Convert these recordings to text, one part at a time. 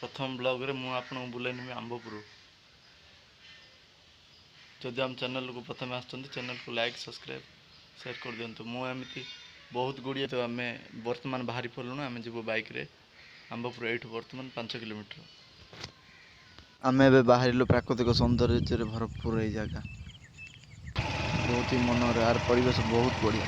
प्रथम ब्लॉग रे मु आपन बुलेनी आंबपुर। जदि आम चैनल को प्रथम आसुँच चैनल को लाइक सब्सक्राइब शेयर कर दिंतु। मुझे बहुत गुड़िए तो आम बर्तमान बाहरी पड़लुण आम जीव बाइक रे आंबपुर ये बर्तमान 5 किलोमीटर। आम ए बाहर प्राकृतिक सौंदर्य भरपूर ये जगह बहुत ही मनोहर यार परिवेश बहुत बढ़िया।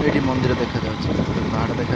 ये मंदिर देखा पहाड़ देखा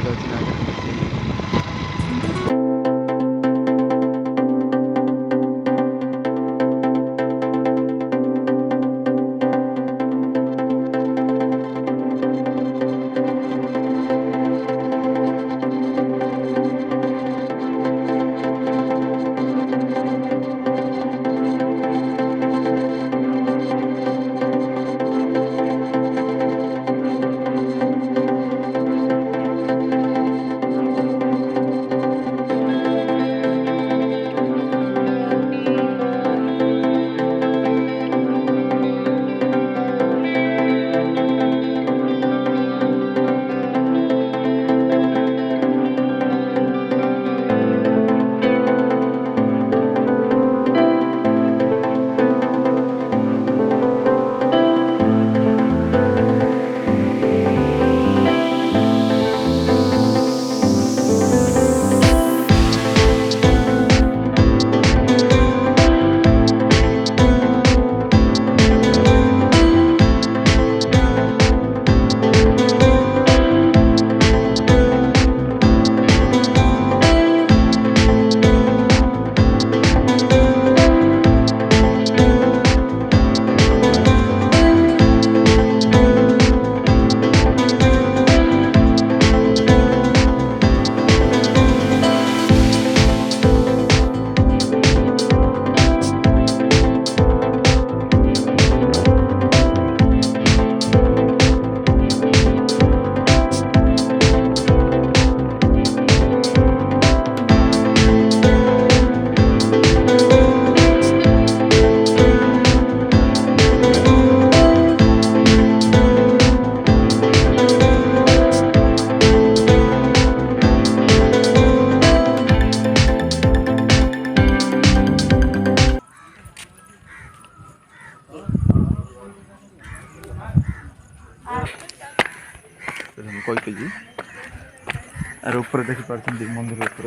आर ऊपर देखी पार्टी मंदिर ऊपर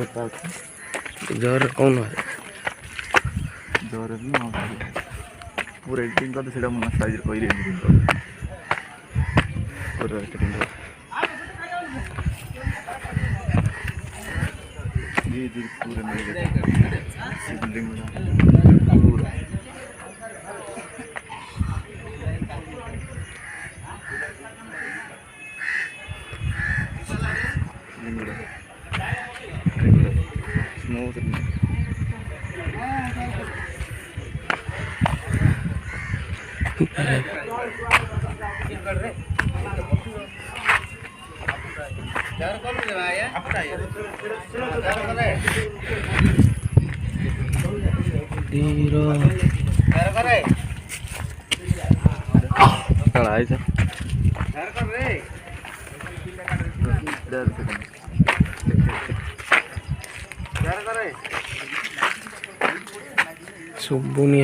जोर कौन है जोर भी पूरा एडिटिंग कर सीधा मन साइज कोई एडिटिंग कर पूरा एडिटिंग ये दिल पूरा मेरे बिल्डिंग पूरा स्मूथ सुबुनी